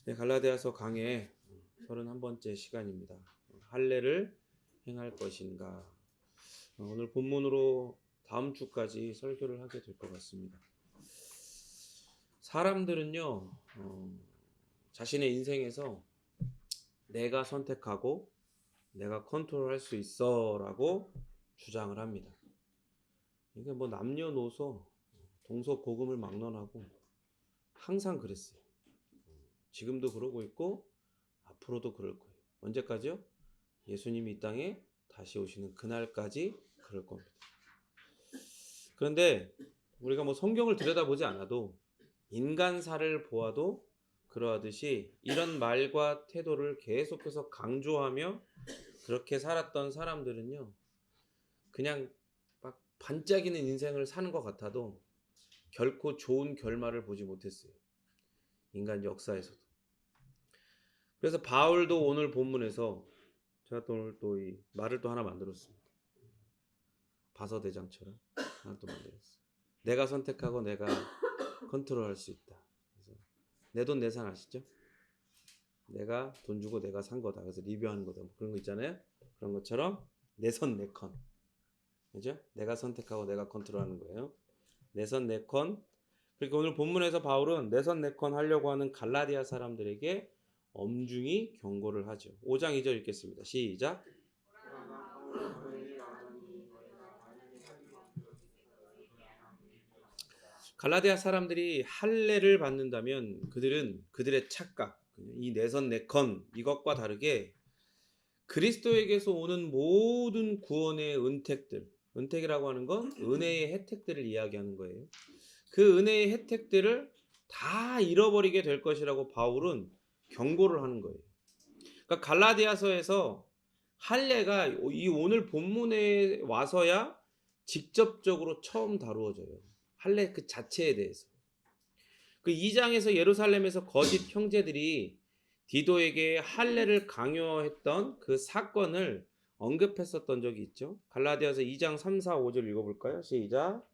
네, 갈라디아서 강의 31번째 시간입니다. 할례를 행할 것인가. 오늘 본문으로 다음 주까지 설교를 하게 될 것 같습니다. 사람들은요, 자신의 인생에서 내가 선택하고 내가 컨트롤할 수 있어라고 주장을 합니다. 이게 뭐 남녀노소 동서고금을 막론하고 항상 그랬어요. 지금도 그러고 있고 앞으로도 그럴 거예요. 언제까지요? 예수님이 이 땅에 다시 오시는 그날까지 그럴 겁니다. 그런데 우리가 뭐 성경을 들여다보지 않아도 인간사를 보아도 그러하듯이 이런 말과 태도를 계속해서 강조하며 그렇게 살았던 사람들은요, 그냥 막 반짝이는 인생을 사는 것 같아도 결코 좋은 결말을 보지 못했어요. 인간 역사에서도. 그래서 바울도 오늘 본문에서 제가 또 오늘 또 이 말을 또 하나 만들었습니다. 바서대장처럼 하나 또 만들었어요. 내가 선택하고 내가 컨트롤할 수 있다. 그래서 내 돈 내산 아시죠? 내가 돈 주고 내가 산 거다. 그래서 리뷰하는 거다. 뭐 그런 거 있잖아요. 그런 것처럼 내 선 내 컨. 그죠? 내가 선택하고 내가 컨트롤하는 거예요. 내 선 내 컨. 그러니까 오늘 본문에서 바울은 내 선 내 컨 하려고 하는 갈라디아 사람들에게 엄중히 경고를 하죠. 5장 2절 읽겠습니다. 시작. 갈라디아 사람들이 할례를 받는다면 그들은 그들의 착각, 이 내선 내컨 이것과 다르게 그리스도에게서 오는 모든 구원의 은택들, 은택이라고 하는 건 은혜의 혜택들을 이야기하는 거예요. 그 은혜의 혜택들을 다 잃어버리게 될 것이라고 바울은 경고를 하는 거예요. 그러니까 갈라디아서에서 할례가 이 오늘 본문에 와서야 직접적으로 처음 다루어져요. 할례 그 자체에 대해서. 그 2장에서 예루살렘에서 거짓 형제들이 디도에게 할례를 강요했던 그 사건을 언급했었던 적이 있죠. 갈라디아서 2장 3, 4, 5절 읽어볼까요? 시작.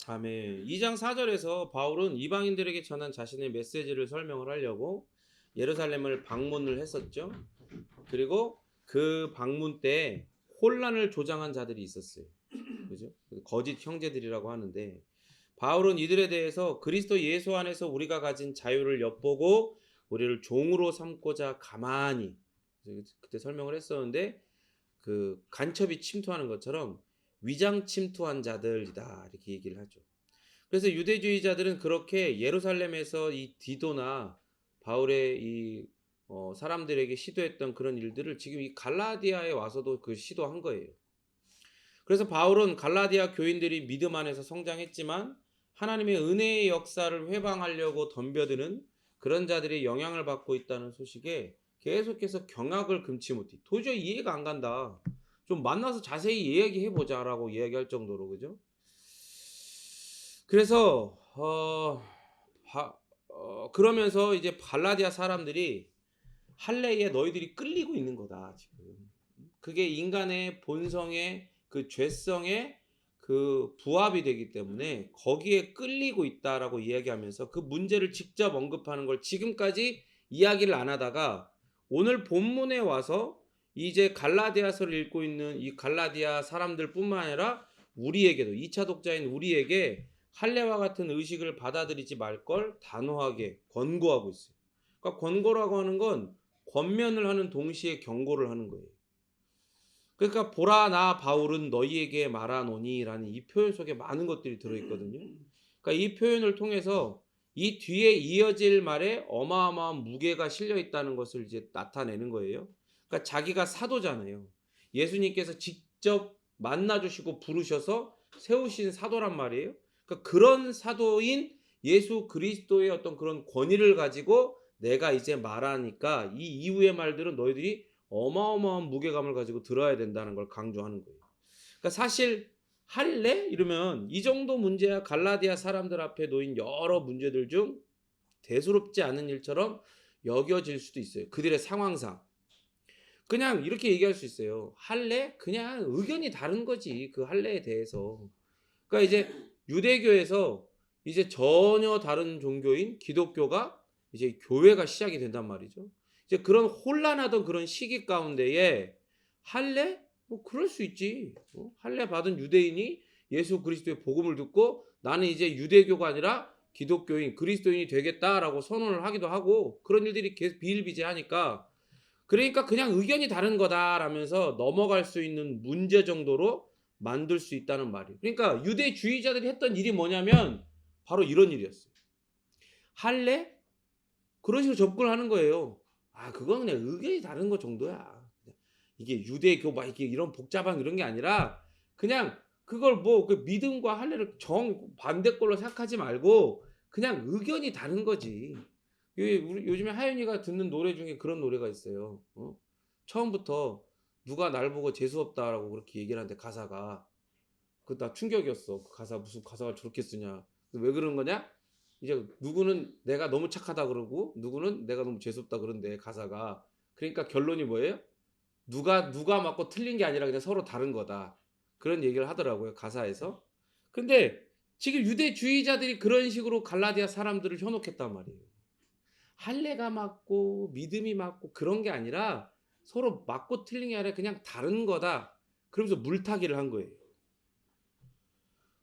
아멘. 2장 4절에서 바울은 이방인들에게 전한 자신의 메시지를 설명을 하려고 예루살렘을 방문을 했었죠. 그리고 그 방문 때 혼란을 조장한 자들이 있었어요. 그죠? 거짓 형제들이라고 하는데 바울은 이들에 대해서 그리스도 예수 안에서 우리가 가진 자유를 엿보고 우리를 종으로 삼고자 가만히 그때 설명을 했었는데 그 간첩이 침투하는 것처럼 위장 침투한 자들이다 이렇게 얘기를 하죠. 그래서 유대주의자들은 그렇게 예루살렘에서 이 디도나 바울의 이 사람들에게 시도했던 그런 일들을 지금 이 갈라디아에 와서도 그 시도한 거예요. 그래서 바울은 갈라디아 교인들이 믿음 안에서 성장했지만 하나님의 은혜의 역사를 회방하려고 덤벼드는 그런 자들이 영향을 받고 있다는 소식에 계속해서 경악을 금치 못해. 도저히 이해가 안 간다. 좀 만나서 자세히 이야기해보자라고 이야기할 정도로, 그죠? 그래서 그러면서 이제 갈라디아 사람들이 할례에 너희들이 끌리고 있는 거다 지금. 그게 인간의 본성의 그 죄성의 그 부합이 되기 때문에 거기에 끌리고 있다라고 이야기하면서 그 문제를 직접 언급하는 걸 지금까지 이야기를 안 하다가 오늘 본문에 와서 이제 갈라디아서를 읽고 있는 이 갈라디아 사람들뿐만 아니라 우리에게도 2차 독자인 우리에게 할례와 같은 의식을 받아들이지 말 걸 단호하게 권고하고 있어요. 그러니까 권고라고 하는 건 권면을 하는 동시에 경고를 하는 거예요. 그러니까 보라 나 바울은 너희에게 말하노니라는 이 표현 속에 많은 것들이 들어있거든요. 그러니까 이 표현을 통해서 이 뒤에 이어질 말에 어마어마한 무게가 실려 있다는 것을 이제 나타내는 거예요. 그러니까 자기가 사도잖아요. 예수님께서 직접 만나주시고 부르셔서 세우신 사도란 말이에요. 그러니까 그런 사도인 예수 그리스도의 어떤 그런 권위를 가지고 내가 이제 말하니까 이 이후의 말들은 너희들이 어마어마한 무게감을 가지고 들어야 된다는 걸 강조하는 거예요. 그러니까 사실 할례? 이러면 이 정도 문제야 갈라디아 사람들 앞에 놓인 여러 문제들 중 대수롭지 않은 일처럼 여겨질 수도 있어요. 그들의 상황상. 그냥 이렇게 얘기할 수 있어요. 할례? 그냥 의견이 다른 거지. 그 할례에 대해서. 그러니까 이제 유대교에서 이제 전혀 다른 종교인 기독교가 이제 교회가 시작이 된단 말이죠. 이제 그런 혼란하던 그런 시기 가운데에 할례? 뭐 그럴 수 있지. 할례 받은 유대인이 예수 그리스도의 복음을 듣고 나는 이제 유대교가 아니라 기독교인 그리스도인이 되겠다라고 선언을 하기도 하고 그런 일들이 계속 비일비재하니까 그러니까 그냥 의견이 다른 거다라면서 넘어갈 수 있는 문제 정도로 만들 수 있다는 말이에요. 그러니까 유대주의자들이 했던 일이 뭐냐면 바로 이런 일이었어요. 할래? 그런 식으로 접근을 하는 거예요. 아, 그건 그냥 의견이 다른 거 정도야. 이게 유대교 막 이게 이런 복잡한 이런 게 아니라 그냥 그걸 뭐 그 믿음과 할례를 정 반대 걸로 생각하지 말고 그냥 의견이 다른 거지. 우리 요즘에 하윤이가 듣는 노래 중에 그런 노래가 있어요. 처음부터 누가 날 보고 재수 없다라고 그렇게 얘기를 하는데 가사가 그 나 충격이었어. 그 가사 무슨 가사가 저렇게 쓰냐. 왜 그런 거냐? 이제 누구는 내가 너무 착하다 그러고 누구는 내가 너무 재수 없다 그런데 가사가 그러니까 결론이 뭐예요? 누가 맞고 틀린 게 아니라 그냥 서로 다른 거다. 그런 얘기를 하더라고요, 가사에서. 근데 지금 유대주의자들이 그런 식으로 갈라디아 사람들을 현혹했단 말이에요. 할례가 맞고 믿음이 맞고 그런 게 아니라 서로 맞고 틀린 게 아니라 그냥 다른 거다. 그러면서 물타기를 한 거예요.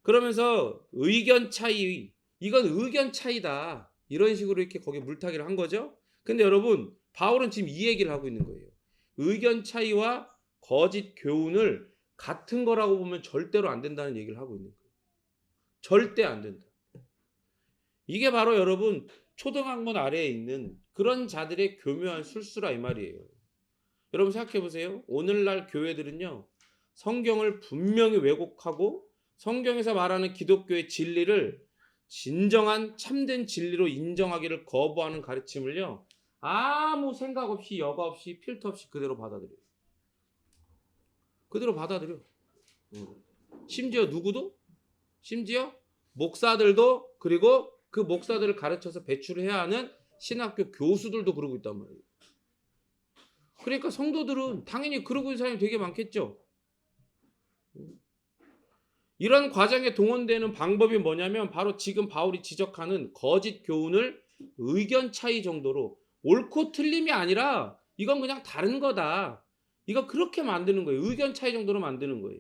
그러면서 의견 차이, 이건 의견 차이다. 이런 식으로 이렇게 거기에 물타기를 한 거죠. 근데 여러분, 바울은 지금 이 얘기를 하고 있는 거예요. 의견 차이와 거짓 교훈을 같은 거라고 보면 절대로 안 된다는 얘기를 하고 있는 거예요. 절대 안 된다. 이게 바로 여러분 초등학문 아래에 있는 그런 자들의 교묘한 술수라 이 말이에요. 여러분 생각해 보세요. 오늘날 교회들은요. 성경을 분명히 왜곡하고 성경에서 말하는 기독교의 진리를 진정한 참된 진리로 인정하기를 거부하는 가르침을요. 아무 생각 없이 여과 없이 필터 없이 그대로 받아들여요. 그대로 받아들여. 심지어 누구도? 심지어 목사들도 그리고 그 목사들을 가르쳐서 배출을 해야 하는 신학교 교수들도 그러고 있단 말이에요. 그러니까 성도들은 당연히 그러고 있는 사람이 되게 많겠죠. 이런 과정에 동원되는 방법이 뭐냐면 바로 지금 바울이 지적하는 거짓 교훈을 의견 차이 정도로 옳고 틀림이 아니라 이건 그냥 다른 거다. 이거 그렇게 만드는 거예요. 의견 차이 정도로 만드는 거예요.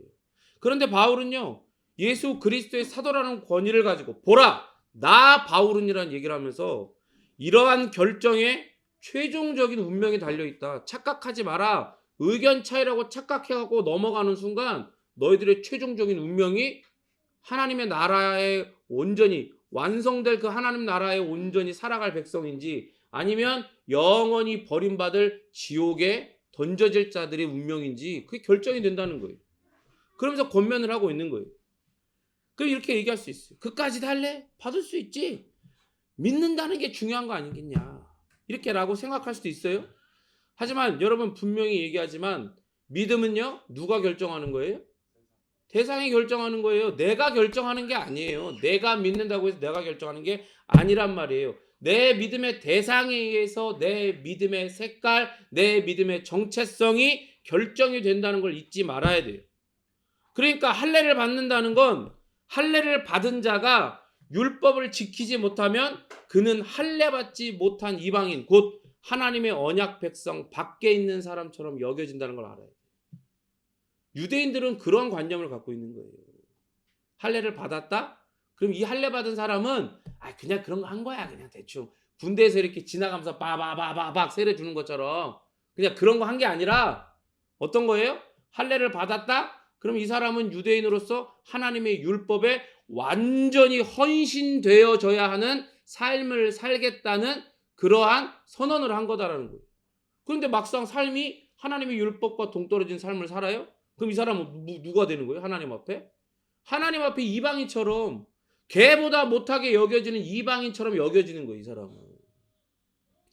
그런데 바울은요. 예수 그리스도의 사도라는 권위를 가지고 보라 나 바울은이라는 얘기를 하면서 이러한 결정에 최종적인 운명이 달려있다. 착각하지 마라. 의견 차이라고 착각해갖고 넘어가는 순간 너희들의 최종적인 운명이 하나님의 나라에 온전히 완성될 그 하나님 나라에 온전히 살아갈 백성인지 아니면 영원히 버림받을 지옥에 던져질 자들의 운명인지 그게 결정이 된다는 거예요. 그러면서 권면을 하고 있는 거예요. 그럼 이렇게 얘기할 수 있어요. 그까지 할래? 받을 수 있지. 믿는다는 게 중요한 거 아니겠냐. 이렇게라고 생각할 수도 있어요. 하지만 여러분 분명히 얘기하지만 믿음은요. 누가 결정하는 거예요? 대상이 결정하는 거예요. 내가 결정하는 게 아니에요. 내가 믿는다고 해서 내가 결정하는 게 아니란 말이에요. 내 믿음의 대상에 의해서 내 믿음의 색깔, 내 믿음의 정체성이 결정이 된다는 걸 잊지 말아야 돼요. 그러니까 할례를 받는다는 건 할례를 받은 자가 율법을 지키지 못하면 그는 할례 받지 못한 이방인 곧 하나님의 언약 백성 밖에 있는 사람처럼 여겨진다는 걸 알아야 돼요. 유대인들은 그런 관념을 갖고 있는 거예요. 할례를 받았다? 그럼 이 할례 받은 사람은 그냥 그런 거 한 거야. 그냥 대충 군대에서 이렇게 지나가면서 바바바바박 세례 주는 것처럼 그냥 그런 거 한 게 아니라 어떤 거예요? 할례를 받았다? 그럼 이 사람은 유대인으로서 하나님의 율법에 완전히 헌신되어져야 하는 삶을 살겠다는 그러한 선언을 한 거다라는 거예요. 그런데 막상 삶이 하나님의 율법과 동떨어진 삶을 살아요? 그럼 이 사람은 누가 되는 거예요? 하나님 앞에? 하나님 앞에 이방인처럼 개보다 못하게 여겨지는 이방인처럼 여겨지는 거예요. 이 사람은.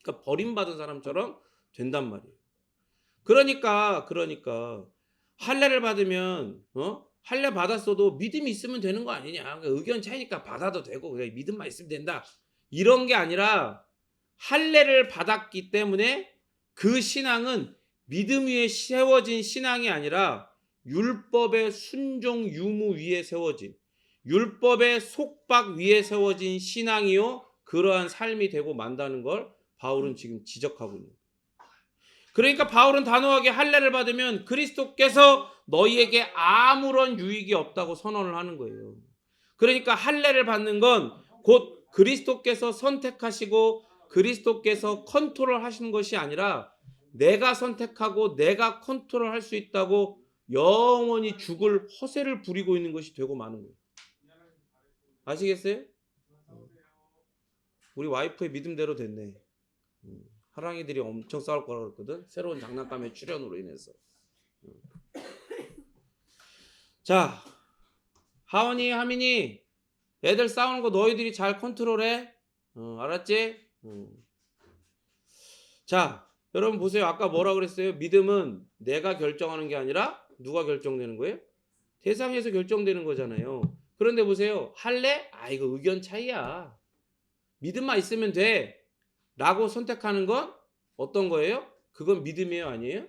그러니까 버림받은 사람처럼 된단 말이에요. 그러니까 할례를 받으면 할례 받았어도 믿음이 있으면 되는 거 아니냐. 그러니까 의견 차이니까 받아도 되고 그냥 믿음만 있으면 된다. 이런 게 아니라 할례를 받았기 때문에 그 신앙은 믿음 위에 세워진 신앙이 아니라 율법의 순종 유무 위에 세워진, 율법의 속박 위에 세워진 신앙이요 그러한 삶이 되고 만다는 걸 바울은 지금 지적하고 있는 거예요. 그러니까 바울은 단호하게 할례를 받으면 그리스도께서 너희에게 아무런 유익이 없다고 선언을 하는 거예요. 그러니까 할례를 받는 건 곧 그리스도께서 선택하시고 그리스도께서 컨트롤 하시는 것이 아니라 내가 선택하고 내가 컨트롤 할 수 있다고 영원히 죽을 허세를 부리고 있는 것이 되고 마는 거예요. 아시겠어요? 우리 와이프의 믿음대로 됐네. 하랑이들이 엄청 싸울 거라 그랬거든. 새로운 장난감의 출현으로 인해서. 자, 하원이, 하민이, 애들 싸우는 거 너희들이 잘 컨트롤해. 알았지? 자, 여러분 보세요. 아까 뭐라 그랬어요? 믿음은 내가 결정하는 게 아니라 누가 결정되는 거예요? 대상에서 결정되는 거잖아요. 그런데 보세요. 할래? 아, 이거 의견 차이야. 믿음만 있으면 돼. 라고 선택하는 건 어떤 거예요? 그건 믿음이에요? 아니에요?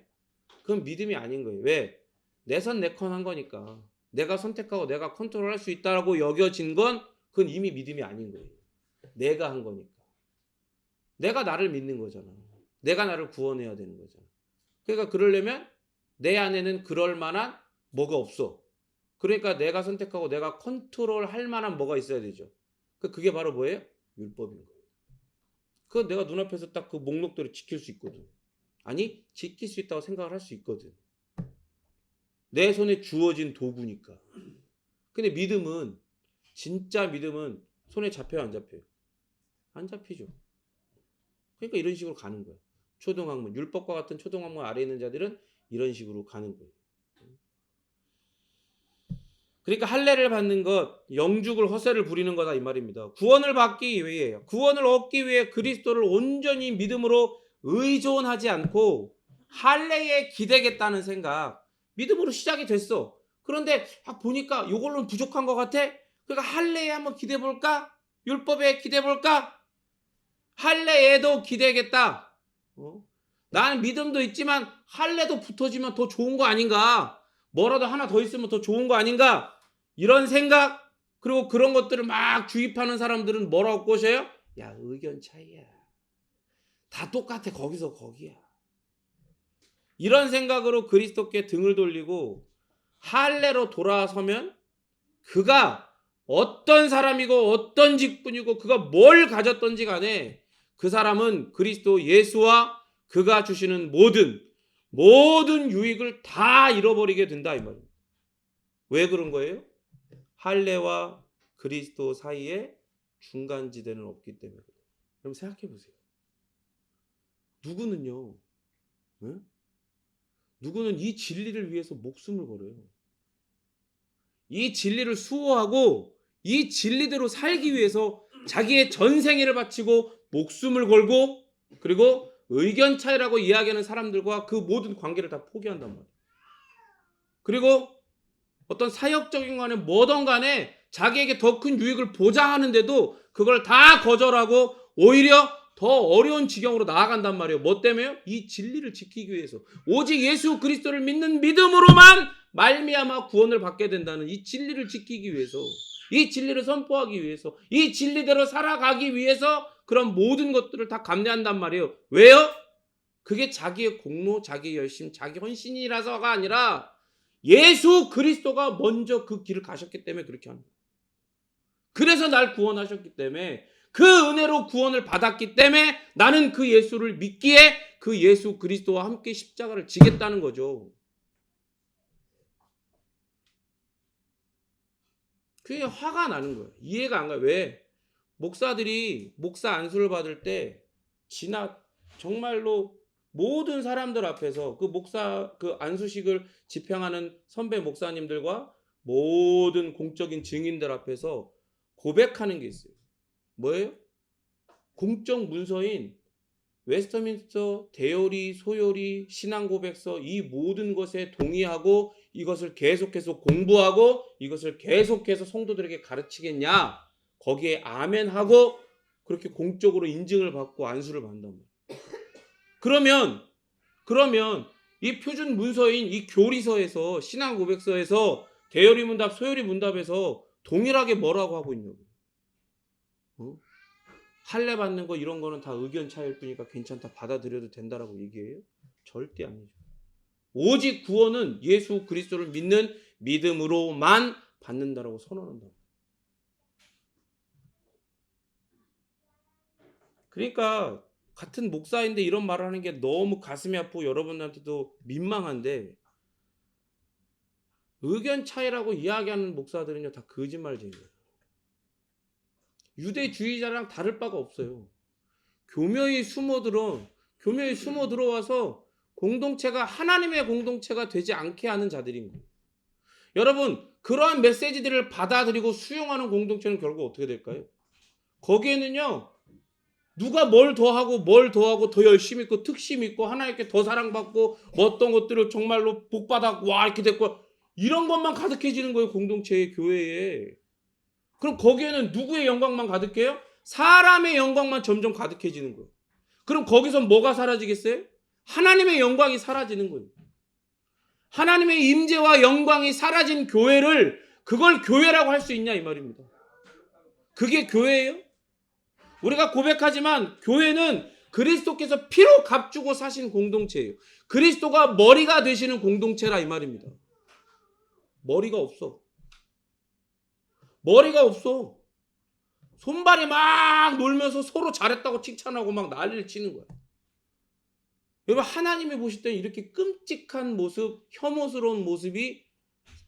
그건 믿음이 아닌 거예요. 왜? 내 선 내 컨 한 거니까. 내가 선택하고 내가 컨트롤할 수 있다라고 여겨진 건 그건 이미 믿음이 아닌 거예요. 내가 한 거니까. 내가 나를 믿는 거잖아. 내가 나를 구원해야 되는 거잖아. 그러니까 그러려면 내 안에는 그럴 만한 뭐가 없어. 그러니까 내가 선택하고 내가 컨트롤할 만한 뭐가 있어야 되죠. 그게 바로 뭐예요? 율법인 거예요. 그건 내가 눈앞에서 딱 그 목록대로 지킬 수 있거든. 아니, 지킬 수 있다고 생각을 할 수 있거든. 내 손에 주어진 도구니까. 근데 믿음은, 진짜 믿음은 손에 잡혀요, 안 잡혀요? 안 잡히죠. 그러니까 이런 식으로 가는 거야. 초등학문, 율법과 같은 초등학문 아래에 있는 자들은 이런 식으로 가는 거예요. 그러니까 할례를 받는 것, 영죽을 허세를 부리는 거다 이 말입니다. 구원을 받기 위해요. 구원을 얻기 위해 그리스도를 온전히 믿음으로 의존하지 않고 할례에 기대겠다는 생각. 믿음으로 시작이 됐어. 그런데 보니까 이걸로는 부족한 것 같아. 그러니까 할례에 한번 기대볼까? 율법에 기대볼까? 할례에도 기대겠다. 나는 믿음도 있지만 할례도 붙어지면 더 좋은 거 아닌가? 뭐라도 하나 더 있으면 더 좋은 거 아닌가? 이런 생각, 그리고 그런 것들을 막 주입하는 사람들은 뭐라고 꼬셔요? 야, 의견 차이야. 다 똑같아. 거기서 거기야. 이런 생각으로 그리스도께 등을 돌리고 할례로 돌아서면 그가 어떤 사람이고 어떤 직분이고 그가 뭘 가졌던지 간에 그 사람은 그리스도 예수와 그가 주시는 모든 유익을 다 잃어버리게 된다 이 말이에요. 왜 그런 거예요? 할례와 그리스도 사이에 중간지대는 없기 때문에. 그럼 생각해 보세요. 누구는요, 응? 누구는 이 진리를 위해서 목숨을 걸어요. 이 진리를 수호하고 이 진리대로 살기 위해서 자기의 전생애를 바치고 목숨을 걸고 그리고 의견 차이라고 이야기하는 사람들과 그 모든 관계를 다 포기한단 말이에요. 그리고 어떤 사역적인 간에 뭐든 간에 자기에게 더 큰 유익을 보장하는데도 그걸 다 거절하고 오히려 더 어려운 지경으로 나아간단 말이에요. 뭐 때문에요? 이 진리를 지키기 위해서. 오직 예수 그리스도를 믿는 믿음으로만 말미암아 구원을 받게 된다는 이 진리를 지키기 위해서, 이 진리를 선포하기 위해서, 이 진리대로 살아가기 위해서 그런 모든 것들을 다 감내한단 말이에요. 왜요? 그게 자기의 공로, 자기의 열심, 자기 헌신이라서가 아니라 예수 그리스도가 먼저 그 길을 가셨기 때문에 그렇게 하는 거예요. 그래서 날 구원하셨기 때문에, 그 은혜로 구원을 받았기 때문에 나는 그 예수를 믿기에 그 예수 그리스도와 함께 십자가를 지겠다는 거죠. 그게 화가 나는 거예요. 이해가 안 가요. 왜? 목사들이 목사 안수를 받을 때 정말로 모든 사람들 앞에서 그 목사 그 안수식을 집행하는 선배 목사님들과 모든 공적인 증인들 앞에서 고백하는 게 있어요. 뭐예요? 공적 문서인 웨스터민스터 대요리, 소요리, 신앙 고백서 이 모든 것에 동의하고 이것을 계속해서 공부하고 이것을 계속해서 성도들에게 가르치겠냐? 거기에 아멘하고 그렇게 공적으로 인증을 받고 안수를 받는단 말이에요. 그러면 이 표준 문서인 이 교리서에서 신앙 고백서에서 대열이 문답, 소열이 문답에서 동일하게 뭐라고 하고 있냐고. 할례 받는 거 이런 거는 다 의견 차이일 뿐이니까 괜찮다, 받아들여도 된다라고 얘기해요? 절대 아니죠. 오직 구원은 예수 그리스도를 믿는 믿음으로만 받는다라고 선언한다. 그러니까 같은 목사인데 이런 말을 하는 게 너무 가슴이 아프고 여러분한테도 민망한데, 의견 차이라고 이야기하는 목사들은요 다 거짓말쟁이에요. 유대주의자랑 다를 바가 없어요. 교묘히 숨어 들어와서 공동체가 하나님의 공동체가 되지 않게 하는 자들인 거예요. 여러분, 그러한 메시지들을 받아들이고 수용하는 공동체는 결국 어떻게 될까요? 거기에는요 누가 뭘 더하고 더 열심히 있고 특심 있고 하나님께 더 사랑받고 뭐 어떤 것들을 정말로 복받아 와 이렇게 됐고 이런 것만 가득해지는 거예요. 공동체의 교회에. 그럼 거기에는 누구의 영광만 가득해요? 사람의 영광만 점점 가득해지는 거예요. 그럼 거기서 뭐가 사라지겠어요? 하나님의 영광이 사라지는 거예요. 하나님의 임재와 영광이 사라진 교회를 그걸 교회라고 할 수 있냐 이 말입니다. 그게 교회예요? 우리가 고백하지만 교회는 그리스도께서 피로 값주고 사신 공동체예요. 그리스도가 머리가 되시는 공동체라 이 말입니다. 머리가 없어. 손발이 막 놀면서 서로 잘했다고 칭찬하고 막 난리를 치는 거야. 여러분, 하나님이 보실 때 이렇게 끔찍한 모습, 혐오스러운 모습이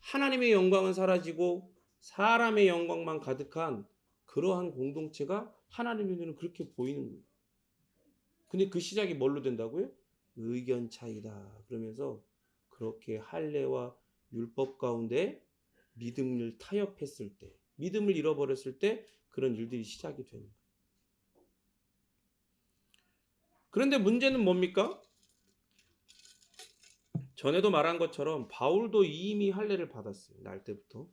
하나님의 영광은 사라지고 사람의 영광만 가득한 그러한 공동체가 하나님의 눈에는 그렇게 보이는 거예요. 근데 그 시작이 뭘로 된다고요? 의견 차이다. 그러면서 그렇게 할례와 율법 가운데 믿음을 타협했을 때, 믿음을 잃어버렸을 때 그런 일들이 시작이 되는 거예요. 그런데 문제는 뭡니까? 전에도 말한 것처럼 바울도 이미 할례를 받았어요. 날 때부터.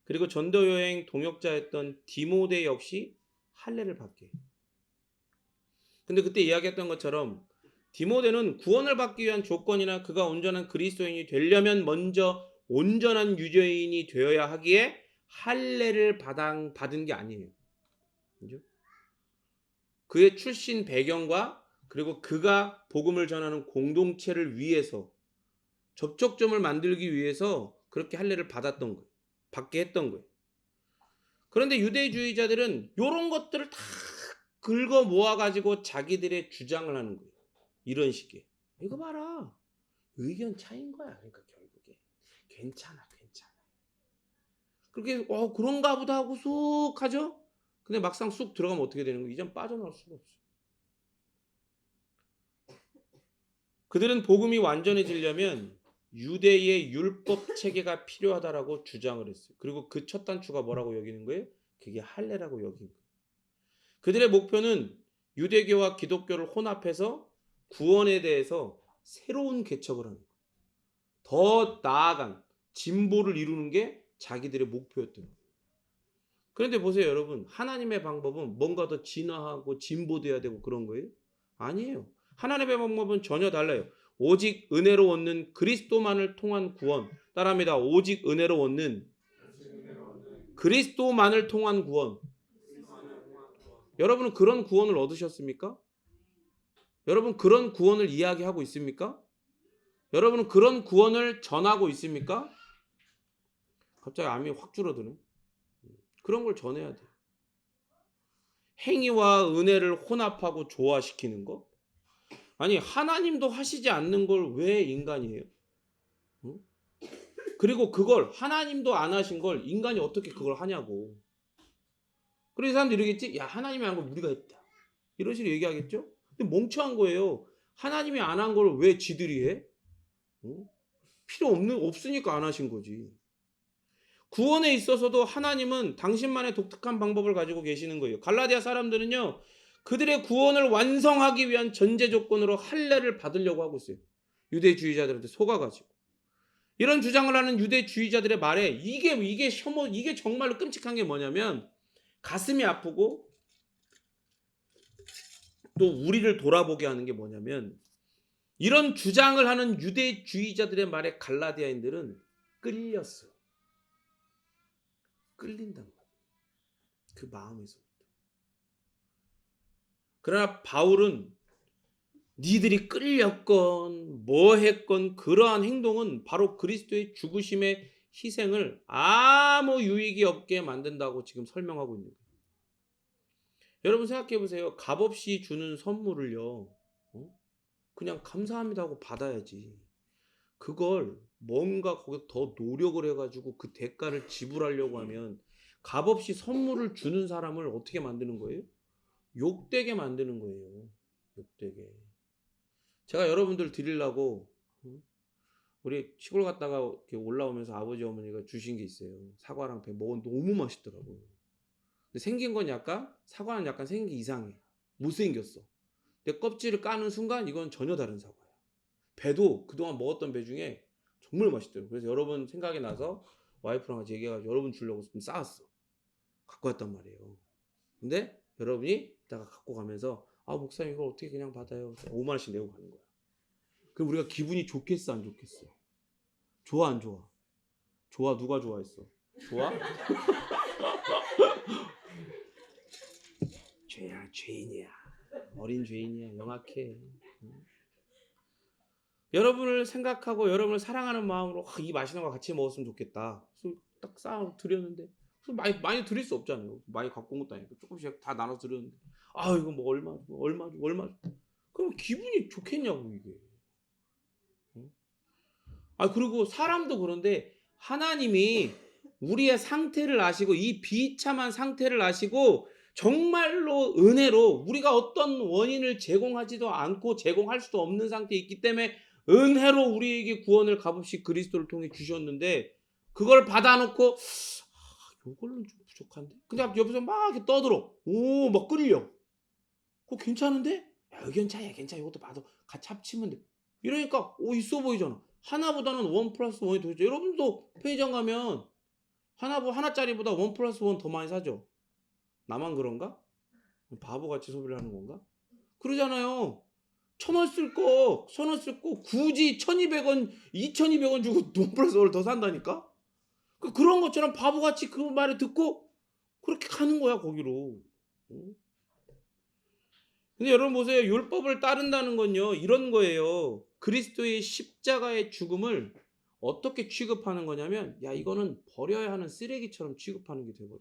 그리고 전도 여행 동역자였던 디모데 역시 할례를 받게. 근데 그때 이야기했던 것처럼 디모데는 구원을 받기 위한 조건이나 그가 온전한 그리스도인이 되려면 먼저 온전한 유대인이 되어야 하기에 할례를 받은 게 아니에요. 그죠? 그의 출신 배경과 그리고 그가 복음을 전하는 공동체를 위해서 접촉점을 만들기 위해서 그렇게 할례를 받았던 거예요. 받게 했던 거예요. 그런데 유대주의자들은 이런 것들을 다 긁어 모아가지고 자기들의 주장을 하는 거예요. 이런 식의. 이거 봐라. 의견 차이인 거야. 그러니까 결국에. 괜찮아. 그렇게 그런가 보다 하고 쑥 하죠. 근데 막상 쑥 들어가면 어떻게 되는 거예요? 이젠 빠져나올 수가 없어요. 그들은 복음이 완전해지려면 유대의 율법 체계가 필요하다라고 주장을 했어요. 그리고 그 첫 단추가 뭐라고 여기는 거예요? 그게 할례라고 여긴 거예요. 그들의 목표는 유대교와 기독교를 혼합해서 구원에 대해서 새로운 개척을 하는 거예요. 더 나아간 진보를 이루는 게 자기들의 목표였던 거예요. 그런데 보세요, 여러분. 하나님의 방법은 뭔가 더 진화하고 진보돼야 되고 그런 거예요? 아니에요. 하나님의 방법은 전혀 달라요. 오직 은혜로 얻는 그리스도만을 통한 구원. 따라합니다. 오직 은혜로 얻는 그리스도만을 통한 구원. 여러분은 그런 구원을 얻으셨습니까? 여러분 그런 구원을 이야기하고 있습니까? 여러분은 그런 구원을 전하고 있습니까? 갑자기 암이 확 줄어드네. 그런 걸 전해야 돼. 행위와 은혜를 혼합하고 조화시키는 거? 아니, 하나님도 하시지 않는 걸 왜 인간이 해요? 응? 그리고 그걸 하나님도 안 하신 걸 인간이 어떻게 그걸 하냐고. 그래서 사람들이 이러겠지? 야, 하나님이 안 한 걸 우리가 했다. 이런 식으로 얘기하겠죠? 근데 멍청한 거예요. 하나님이 안 한 걸 왜 지들이 해? 응? 없으니까 안 하신 거지. 구원에 있어서도 하나님은 당신만의 독특한 방법을 가지고 계시는 거예요. 갈라디아 사람들은요, 그들의 구원을 완성하기 위한 전제 조건으로 할례를 받으려고 하고 있어요. 유대주의자들한테 속아가지고. 이런 주장을 하는 유대주의자들의 말에 이게 정말로 끔찍한 게 뭐냐면 가슴이 아프고 또 우리를 돌아보게 하는 게 뭐냐면 이런 주장을 하는 유대주의자들의 말에 갈라디아인들은 끌렸어. 끌린단 말이야. 그 마음에서. 그러나 바울은 니들이 끌렸건 뭐 했건 그러한 행동은 바로 그리스도의 죽으심의 희생을 아무 유익이 없게 만든다고 지금 설명하고 있는 거예요. 여러분 생각해 보세요. 값없이 주는 선물을요. 그냥 감사합니다 하고 받아야지. 그걸 뭔가 거기서 더 노력을 해가지고 그 대가를 지불하려고 하면 값없이 선물을 주는 사람을 어떻게 만드는 거예요? 욕되게 만드는 거예요. 욕되게. 제가 여러분들 드리려고 우리 시골 갔다가 이렇게 올라오면서 아버지 어머니가 주신 게 있어요. 사과랑 배 먹었는데 너무 맛있더라고요. 근데 생긴 건 약간 사과는 약간 생긴 게 이상해. 못생겼어. 근데 껍질을 까는 순간 이건 전혀 다른 사과야. 배도 그동안 먹었던 배 중에 정말 맛있더라고요. 그래서 여러분 생각이 나서 와이프랑 같이 얘기해가지고 여러분 주려고 좀 싸왔어. 갖고 왔단 말이에요. 근데 여러분이 이따가 갖고 가면서 목사님 이걸 어떻게 그냥 받아요? 5만 원씩 내고 가는 거야. 그럼 우리가 기분이 좋겠어 안 좋겠어? 좋아 안 좋아? 좋아. 누가 좋아했어? 좋아? 죄야 죄인이야. 어린 죄인이야. 영악해. 여러분을 생각하고 여러분을 사랑하는 마음으로 이 맛있는 거 같이 먹었으면 좋겠다. 그래서 딱 싸 드렸는데 많이 드릴 수 없잖아요. 많이 갖고 온 것도 아니고 조금씩 다 나눠 드렸는데 이거 뭐 얼마 그럼 기분이 좋겠냐고 이게. 그리고 사람도 그런데 하나님이 우리의 상태를 아시고 이 비참한 상태를 아시고 정말로 은혜로 우리가 어떤 원인을 제공하지도 않고 제공할 수도 없는 상태에 있기 때문에 은혜로 우리에게 구원을 값없이 그리스도를 통해 주셨는데 그걸 받아놓고 이걸로는 좀 부족한데 그냥 옆에서 막 이렇게 떠들어. 막 끌려. 그거 괜찮은데? 의견 차이야. 괜찮아. 이것도 봐도 같이 합치면 돼. 이러니까 있어 보이잖아. 하나보다는 1+1이 더 있죠. 여러분도 편의점 가면 하나짜리보다 1+1 더 많이 사죠. 나만 그런가? 바보같이 소비를 하는 건가? 그러잖아요. 1,000원 쓸 거, 1,000원 쓸 거 굳이 1,200원, 2,200원 주고 1+1을 더 산다니까? 그런 것처럼 바보같이 그 말을 듣고 그렇게 가는 거야 거기로. 근데 여러분 보세요. 율법을 따른다는 건요. 이런 거예요. 그리스도의 십자가의 죽음을 어떻게 취급하는 거냐면 이거는 버려야 하는 쓰레기처럼 취급하는 게 돼버려.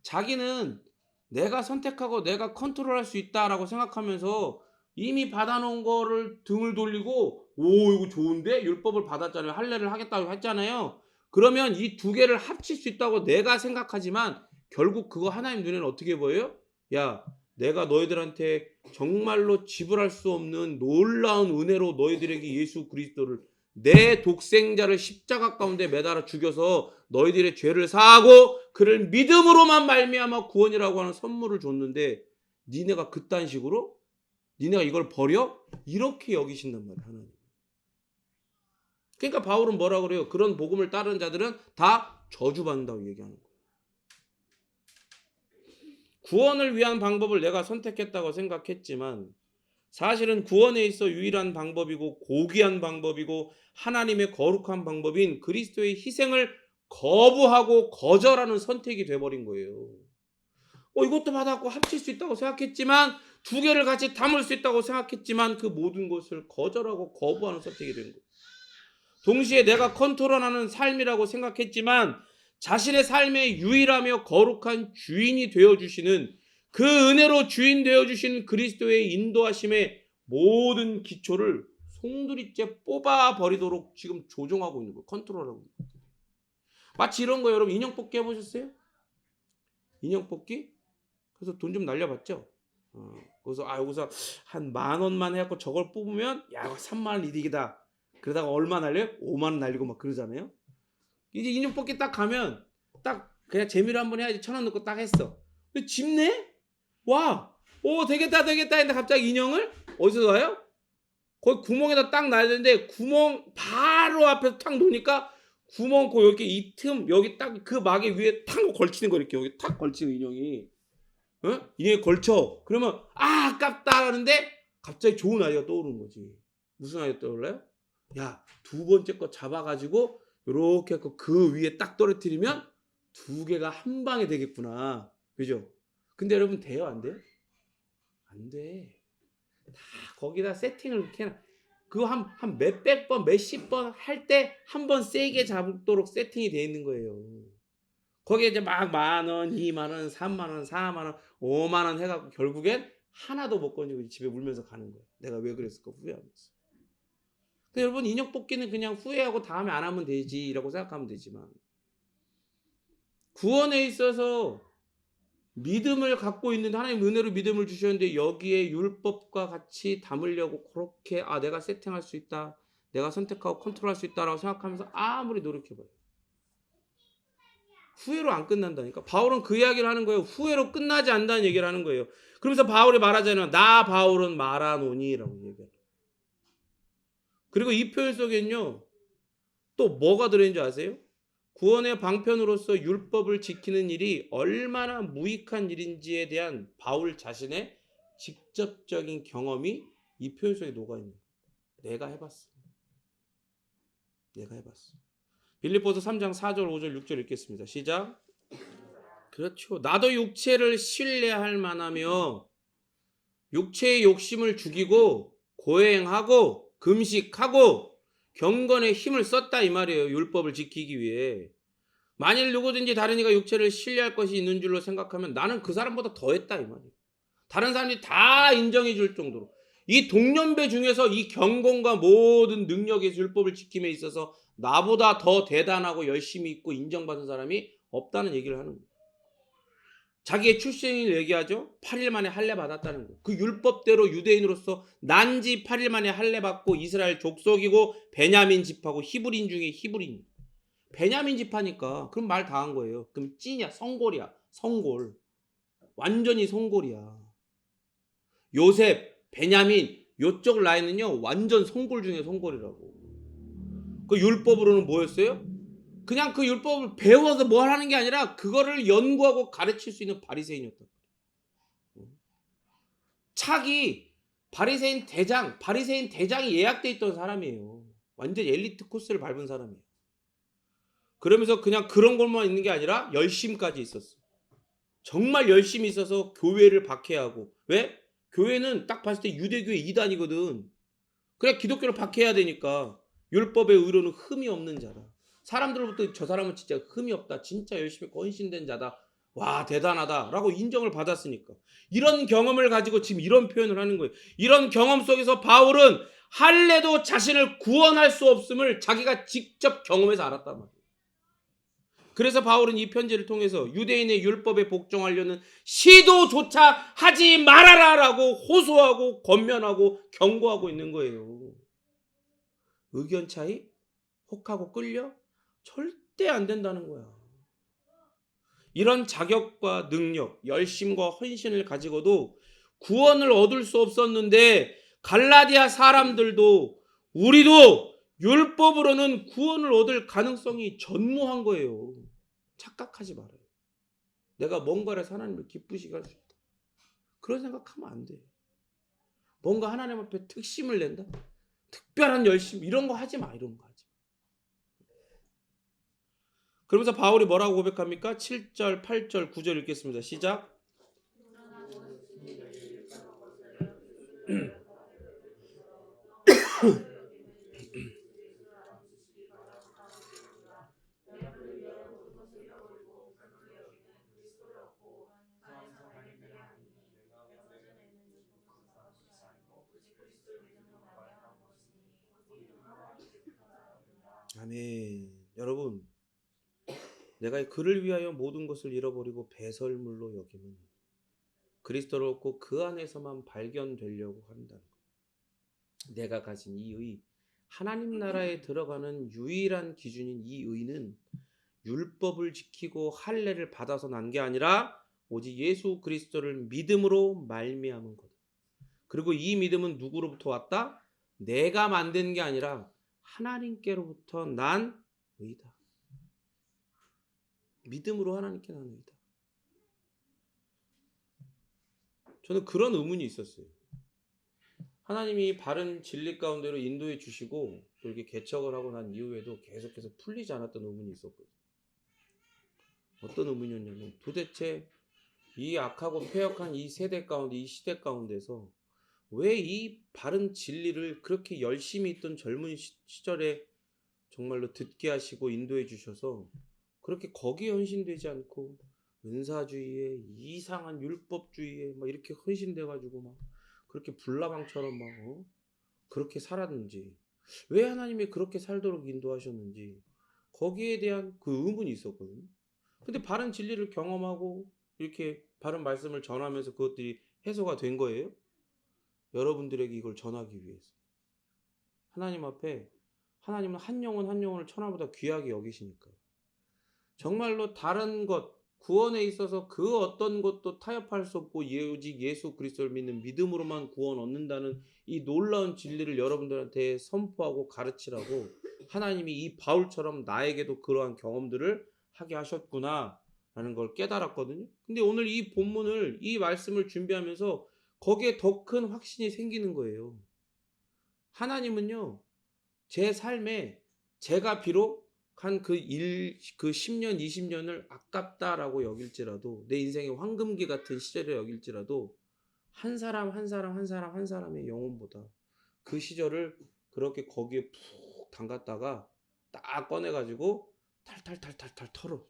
자기는 내가 선택하고 내가 컨트롤할 수 있다라고 생각하면서 이미 받아놓은 거를 등을 돌리고 이거 좋은데? 율법을 받았잖아요. 할례를 하겠다고 했잖아요. 그러면 이 두 개를 합칠 수 있다고 내가 생각하지만 결국 그거 하나님 눈에는 어떻게 보여요? 내가 너희들한테 정말로 지불할 수 없는 놀라운 은혜로 너희들에게 예수 그리스도를 내 독생자를 십자가 가운데 매달아 죽여서 너희들의 죄를 사하고 그를 믿음으로만 말미암아 구원이라고 하는 선물을 줬는데 니네가 그딴 식으로 니네가 이걸 버려? 이렇게 여기신단 말이야 하나님. 그러니까 바울은 뭐라 그래요? 그런 복음을 따르는 자들은 다 저주받는다고 얘기하는 거예요. 구원을 위한 방법을 내가 선택했다고 생각했지만 사실은 구원에 있어 유일한 방법이고 고귀한 방법이고 하나님의 거룩한 방법인 그리스도의 희생을 거부하고 거절하는 선택이 돼버린 거예요. 이것도 받았고 합칠 수 있다고 생각했지만 두 개를 같이 담을 수 있다고 생각했지만 그 모든 것을 거절하고 거부하는 선택이 된 거예요. 동시에 내가 컨트롤하는 삶이라고 생각했지만 자신의 삶의 유일하며 거룩한 주인이 되어주시는 그 은혜로 주인 되어주신 그리스도의 인도하심의 모든 기초를 송두리째 뽑아버리도록 지금 조종하고 있는 거예요. 컨트롤하고 있는 거예요. 마치 이런 거예요. 여러분 인형 뽑기 해보셨어요? 인형 뽑기? 그래서 돈 좀 날려봤죠? 그래서 여기서 한 10,000원만 해갖고 저걸 뽑으면 이거 30,000원 이득이다. 그러다가 얼마 날려요? 50,000원 날리고 막 그러잖아요. 이제 인형 뽑기 딱 가면 딱 그냥 재미로 한번 해야지 1,000원 넣고 딱 했어. 근데 집네? 되겠다 했는데 갑자기 인형을 어디서 와요? 거기 구멍에다 딱 놔야 되는데 구멍 바로 앞에서 탁 놓으니까 구멍 고 이렇게 이 틈 여기 딱 그 막에 위에 탁 걸치는 거 이렇게 여기 탁 걸치는 인형이. 어? 인형에 걸쳐. 그러면 아 아깝다 하는데 갑자기 좋은 아이디어가 떠오르는 거지. 무슨 아이디어 떠올라요? 야, 두 번째 거 잡아가지고 요렇게 해서 그 위에 딱 떨어뜨리면 두 개가 한 방에 되겠구나. 그죠? 근데 여러분 돼요? 안 돼요? 안 돼. 다 거기다 세팅을 이렇게 해놔. 그거 한 몇백 번, 몇십 번 할 때 한 번 세게 잡도록 세팅이 되어 있는 거예요. 거기에 이제 막 10,000원, 20,000원, 30,000원, 40,000원, 50,000원 해갖고 결국엔 하나도 못 건지고 집에 울면서 가는 거야. 내가 왜 그랬을까 후회하면서. 근데 여러분 인형 뽑기는 그냥 후회하고 다음에 안 하면 되지라고 생각하면 되지만 구원에 있어서 믿음을 갖고 있는데 하나님 은혜로 믿음을 주셨는데 여기에 율법과 같이 담으려고 그렇게 아 내가 세팅할 수 있다. 내가 선택하고 컨트롤할 수 있다라고 생각하면서 아무리 노력해봐요. 후회로 안 끝난다니까. 바울은 그 이야기를 하는 거예요. 후회로 끝나지 않는다는 얘기를 하는 거예요. 그러면서 바울이 말하잖아요. 나 바울은 말하노니라고 얘기해요. 그리고 이 표현 속에는요. 또 뭐가 들어있는 줄 아세요? 구원의 방편으로서 율법을 지키는 일이 얼마나 무익한 일인지에 대한 바울 자신의 직접적인 경험이 이 표현 속에 녹아있는 거예요. 내가 해봤어. 내가 해봤어. 빌립보서 3장 4절 5절 6절 읽겠습니다. 시작. 그렇죠. 나도 육체를 신뢰할 만하며 육체의 욕심을 죽이고 고행하고 금식하고 경건의 힘을 썼다 이 말이에요. 율법을 지키기 위해. 만일 누구든지 다른 이가 육체를 신뢰할 것이 있는 줄로 생각하면 나는 그 사람보다 더했다 이 말이에요. 다른 사람들이 다 인정해 줄 정도로. 이 동년배 중에서 이 경건과 모든 능력의 율법을 지킴에 있어서 나보다 더 대단하고 열심히 있고 인정받은 사람이 없다는 얘기를 하는 거예요. 자기의 출생을 얘기하죠. 8일 만에 할례 받았다는 거. 그 율법대로 유대인으로서 난지 8일 만에 할례 받고 이스라엘 족속이고 베냐민 집하고 히브리인 중에 히브리인. 베냐민 집하니까 그럼 말 다 한 거예요. 그럼 찐이야. 성골이야. 성골. 완전히 성골이야. 요셉, 베냐민 요쪽 라인은요. 완전 성골 중에 성골이라고. 그 율법으로는 뭐였어요? 그냥 그 율법을 배워서 뭘 하는 게 아니라 그거를 연구하고 가르칠 수 있는 바리새인이었다. 차기 바리새인 대장이 예약돼 있던 사람이에요. 완전 엘리트 코스를 밟은 사람이에요. 그러면서 그냥 그런 것만 있는 게 아니라 열심까지 있었어. 정말 열심히 있어서 교회를 박해하고. 왜? 교회는 딱 봤을 때 유대교회 이단이거든. 그래 기독교를 박해해야 되니까. 율법의 의로는 흠이 없는 자다. 사람들로부터 저 사람은 진짜 흠이 없다. 진짜 열심히 헌신된 자다. 와 대단하다 라고 인정을 받았으니까. 이런 경험을 가지고 지금 이런 표현을 하는 거예요. 이런 경험 속에서 바울은 할례도 자신을 구원할 수 없음을 자기가 직접 경험해서 알았단 말이에요. 그래서 바울은 이 편지를 통해서 유대인의 율법에 복종하려는 시도조차 하지 말아라라고 호소하고 권면하고 경고하고 있는 거예요. 의견 차이? 혹하고 끌려? 절대 안 된다는 거야. 이런 자격과 능력, 열심과 헌신을 가지고도 구원을 얻을 수 없었는데 갈라디아 사람들도 우리도 율법으로는 구원을 얻을 가능성이 전무한 거예요. 착각하지 말아요. 내가 뭔가를 해서 하나님을 기쁘시게 할 수 있다. 그런 생각하면 안 돼. 뭔가 하나님 앞에 특심을 낸다. 특별한 열심 이런 거 하지 마. 이런 거 하지 마. 그러면서 바울이 뭐라고 고백합니까? 7절, 8절, 9절 읽겠습니다. 시작. 아멘. 여러분, 내가 그를 위하여 모든 것을 잃어버리고 배설물로 여기면 그리스도를 얻고 그 안에서만 발견되려고 한다는 것. 내가 가진 이 의, 하나님 나라에 들어가는 유일한 기준인 이 의는 율법을 지키고 할례를 받아서 난 게 아니라 오직 예수 그리스도를 믿음으로 말미암은 거다. 그리고 이 믿음은 누구로부터 왔다? 내가 만든 게 아니라 하나님께로부터 난 의다. 믿음으로 하나님께 난 의다. 저는 그런 의문이 있었어요. 하나님이 바른 진리 가운데로 인도해 주시고 또 이렇게 개척을 하고 난 이후에도 계속해서 풀리지 않았던 의문이 있었거든요. 어떤 의문이었냐면 도대체 이 악하고 패역한 이 세대 가운데, 이 시대 가운데서 왜 이 바른 진리를 그렇게 열심히 있던 젊은 시절에 정말로 듣게 하시고 인도해 주셔서 그렇게 거기에 헌신되지 않고 은사주의에 이상한 율법주의에 막 이렇게 헌신돼 가지고 막 그렇게 불나방처럼 막 그렇게 살았는지, 왜 하나님이 그렇게 살도록 인도하셨는지 거기에 대한 그 의문이 있었거든요. 근데 바른 진리를 경험하고 이렇게 바른 말씀을 전하면서 그것들이 해소가 된 거예요. 여러분들에게 이걸 전하기 위해서. 하나님 앞에 하나님은 한 영혼 한 영혼을 천하보다 귀하게 여기시니까. 정말로 다른 것, 구원에 있어서 그 어떤 것도 타협할 수 없고 오직 예수 그리스도를 믿는 믿음으로만 구원 얻는다는 이 놀라운 진리를 여러분들한테 선포하고 가르치라고 하나님이 이 바울처럼 나에게도 그러한 경험들을 하게 하셨구나 라는 걸 깨달았거든요. 근데 오늘 이 본문을, 이 말씀을 준비하면서 거기에 더 큰 확신이 생기는 거예요. 하나님은요, 제 삶에 제가 비록 한 그 10년, 20년을 아깝다라고 여길지라도, 내 인생의 황금기 같은 시절에 여길지라도, 한 사람, 한 사람, 한 사람, 한 사람의 영혼보다 그 시절을 그렇게 거기에 푹 담갔다가 딱 꺼내가지고 탈탈탈탈탈 털어.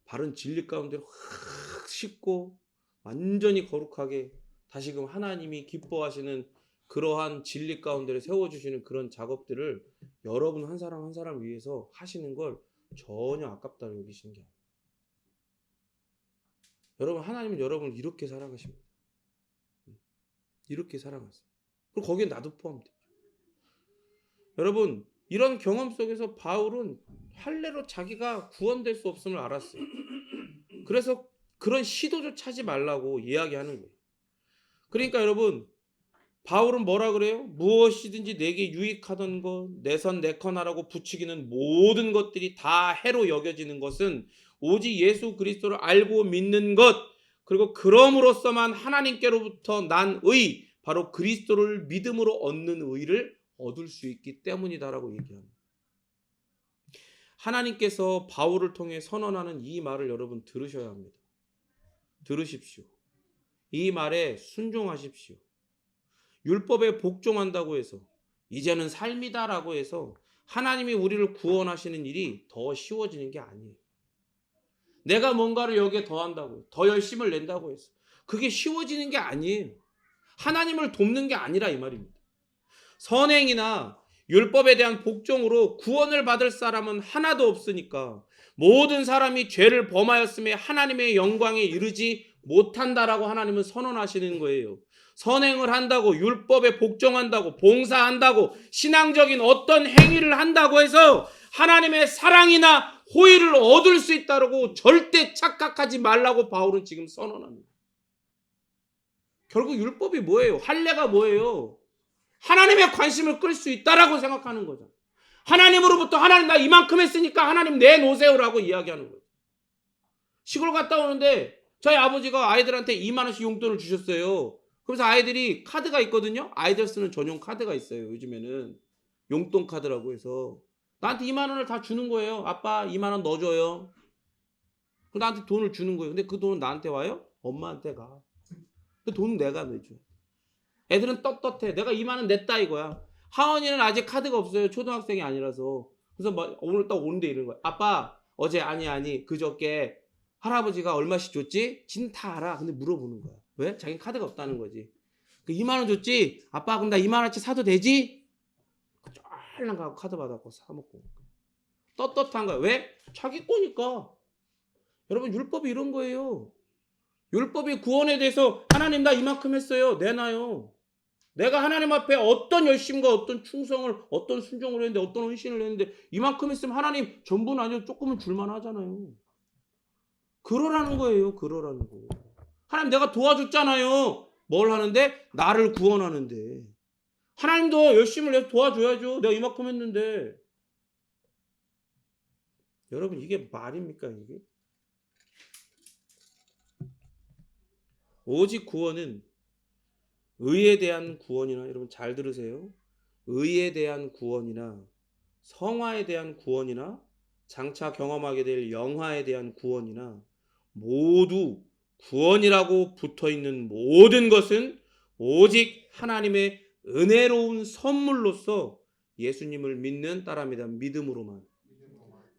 바른 진리 가운데로 확 씻고 완전히 거룩하게 다시금 하나님이 기뻐하시는 그러한 진리 가운데를 세워주시는 그런 작업들을 여러분 한 사람 한 사람 위해서 하시는 걸 전혀 아깝다고 여기시는 게 아니에요. 여러분, 하나님은 여러분을 이렇게 사랑하십니다. 이렇게 사랑하세요. 그리고 거기에 나도 포함돼요. 여러분, 이런 경험 속에서 바울은 할례로 자기가 구원될 수 없음을 알았어요. 그래서 그런 시도조차 하지 말라고 이야기하는 거예요. 그러니까 여러분, 바울은 뭐라 그래요? 무엇이든지 내게 유익하던 것, 내선 내커나라고 부추기는 모든 것들이 다 해로 여겨지는 것은 오직 예수 그리스도를 알고 믿는 것, 그리고 그럼으로써만 하나님께로부터 난 의, 바로 그리스도를 믿음으로 얻는 의를 얻을 수 있기 때문이다라고 얘기합니다. 하나님께서 바울을 통해 선언하는 이 말을 여러분 들으셔야 합니다. 들으십시오. 이 말에 순종하십시오. 율법에 복종한다고 해서 이제는 삶이다라고 해서 하나님이 우리를 구원하시는 일이 더 쉬워지는 게 아니에요. 내가 뭔가를 여기에 더한다고, 더 열심을 낸다고 해서 그게 쉬워지는 게 아니에요. 하나님을 돕는 게 아니라 이 말입니다. 선행이나 율법에 대한 복종으로 구원을 받을 사람은 하나도 없으니까 모든 사람이 죄를 범하였음에 하나님의 영광에 이르지 못한다라고 하나님은 선언하시는 거예요. 선행을 한다고, 율법에 복종한다고, 봉사한다고, 신앙적인 어떤 행위를 한다고 해서 하나님의 사랑이나 호의를 얻을 수 있다고 절대 착각하지 말라고 바울은 지금 선언합니다. 결국 율법이 뭐예요? 할례가 뭐예요? 하나님의 관심을 끌 수 있다라고 생각하는 거죠. 하나님으로부터 하나님 나 이만큼 했으니까 하나님 내놓으세요라고 이야기하는 거예요. 시골 갔다 오는데 저희 아버지가 아이들한테 2만 원씩 용돈을 주셨어요. 그래서 아이들이 카드가 있거든요. 아이들 쓰는 전용 카드가 있어요. 요즘에는 용돈 카드라고 해서 나한테 2만 원을 다 주는 거예요. 아빠 2만 원 넣어줘요. 그럼 나한테 돈을 주는 거예요. 근데 그 돈은 나한테 와요? 엄마한테 가. 그 돈은 내가 내줘. 애들은 떳떳해. 내가 2만 원 냈다 이거야. 하원이는 아직 카드가 없어요. 초등학생이 아니라서. 그래서 막 오늘 딱 오는데 이러는 거야. 아빠 어제 아니 그저께 할아버지가 얼마씩 줬지? 지는 다 알아. 근데 물어보는 거야. 왜? 자기는 카드가 없다는 거지. 그 2만 원 줬지? 아빠 그럼 나 2만 원치 사도 되지? 쫄랑 가고 카드 받았고 사먹고. 떳떳한 거야. 왜? 자기 거니까. 여러분 율법이 이런 거예요. 율법이 구원에 대해서 하나님 나 이만큼 했어요. 내놔요. 내가 하나님 앞에 어떤 열심과 어떤 충성을, 어떤 순종을 했는데, 어떤 헌신을 했는데 이만큼 했으면 하나님 전부는 아니어도 조금은 줄만 하잖아요. 그러라는 거예요. 그러라는 거. 하나님 내가 도와줬잖아요. 뭘 하는데? 나를 구원하는데. 하나님도 열심을 내서 도와줘야죠. 내가 이만큼 했는데. 여러분 이게 말입니까 이게? 오직 구원은 의에 대한 구원이나 여러분 잘 들으세요. 의에 대한 구원이나 성화에 대한 구원이나 장차 경험하게 될 영화에 대한 구원이나 모두 구원이라고 붙어있는 모든 것은 오직 하나님의 은혜로운 선물로서 예수님을 믿는 따라합니다.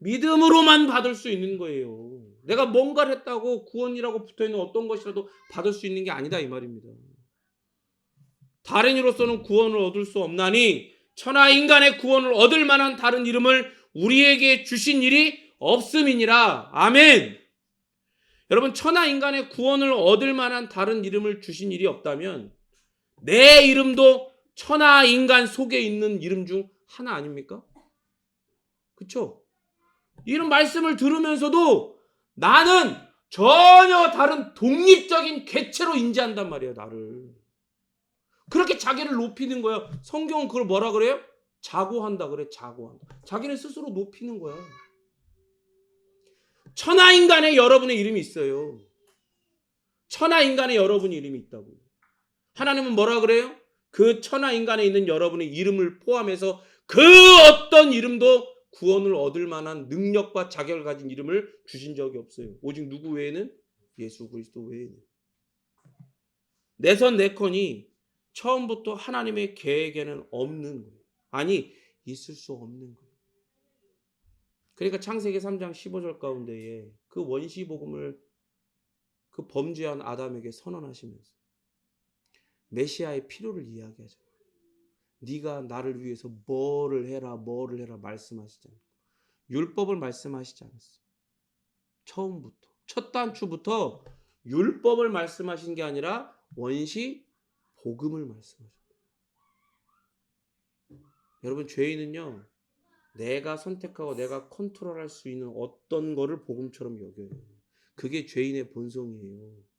믿음으로만 받을 수 있는 거예요. 내가 뭔가를 했다고 구원이라고 붙어있는 어떤 것이라도 받을 수 있는 게 아니다 이 말입니다. 다른 이로서는 구원을 얻을 수 없나니 천하 인간의 구원을 얻을 만한 다른 이름을 우리에게 주신 일이 없음이니라. 아멘. 여러분 천하 인간의 구원을 얻을 만한 다른 이름을 주신 일이 없다면 내 이름도 천하 인간 속에 있는 이름 중 하나 아닙니까? 그렇죠? 이런 말씀을 들으면서도 나는 전혀 다른 독립적인 객체로 인지한단 말이에요. 나를. 그렇게 자기를 높이는 거야. 성경은 그걸 뭐라 그래요? 자고한다 그래. 자고한다. 자기는 스스로 높이는 거야. 천하인간에 여러분의 이름이 있어요. 천하인간에 여러분의 이름이 있다고. 하나님은 뭐라 그래요? 그 천하인간에 있는 여러분의 이름을 포함해서 그 어떤 이름도 구원을 얻을 만한 능력과 자격을 가진 이름을 주신 적이 없어요. 오직 누구 외에는? 예수 그리스도 외에는. 내선 내컨이 처음부터 하나님의 계획에는 없는 거예요. 아니 있을 수 없는 거예요. 그러니까 창세기 3장 15절 가운데에 그 원시 복음을 그 범죄한 아담에게 선언하시면서 메시아의 필요를 이야기하잖아요. 네가 나를 위해서 뭐를 해라 말씀하시잖아요. 율법을 말씀하시지 않았어요. 처음부터 첫 단추부터 율법을 말씀하신 게 아니라 원시 복음을 말씀하셨어요. 여러분 죄인은요 내가 선택하고 내가 컨트롤할 수 있는 어떤 거를 복음처럼 여겨요. 그게 죄인의 본성이에요.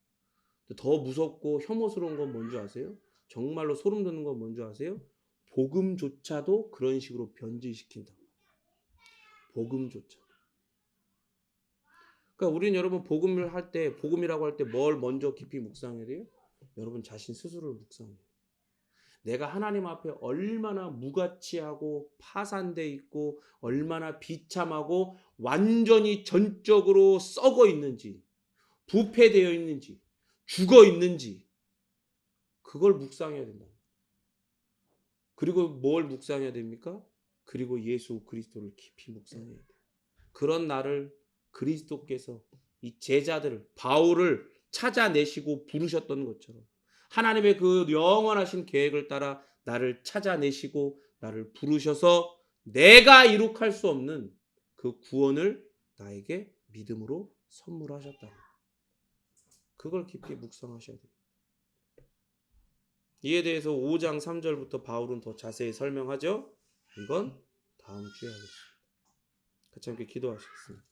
더 무섭고 혐오스러운 건 뭔지 아세요? 정말로 소름 돋는 건 뭔지 아세요? 복음조차도 그런 식으로 변질시킨다. 복음조차. 그러니까 우리는 여러분 복음을 할 때 복음이라고 할 때 뭘 먼저 깊이 묵상해야 돼요? 여러분 자신 스스로를 묵상해요. 내가 하나님 앞에 얼마나 무가치하고 파산돼 있고 얼마나 비참하고 완전히 전적으로 썩어 있는지 부패되어 있는지 죽어 있는지 그걸 묵상해야 된다. 그리고 뭘 묵상해야 됩니까? 그리고 예수 그리스도를 깊이 묵상해야 돼요. 그런 나를 그리스도께서 이 제자들을 바울을 찾아내시고 부르셨던 것처럼 하나님의 그 영원하신 계획을 따라 나를 찾아내시고 나를 부르셔서 내가 이룩할 수 없는 그 구원을 나에게 믿음으로 선물하셨다. 그걸 깊이 묵상하셔야 돼요. 이에 대해서 5장 3절부터 바울은 더 자세히 설명하죠. 이건 다음 주에 하겠습니다. 같이 함께 기도하시겠습니다.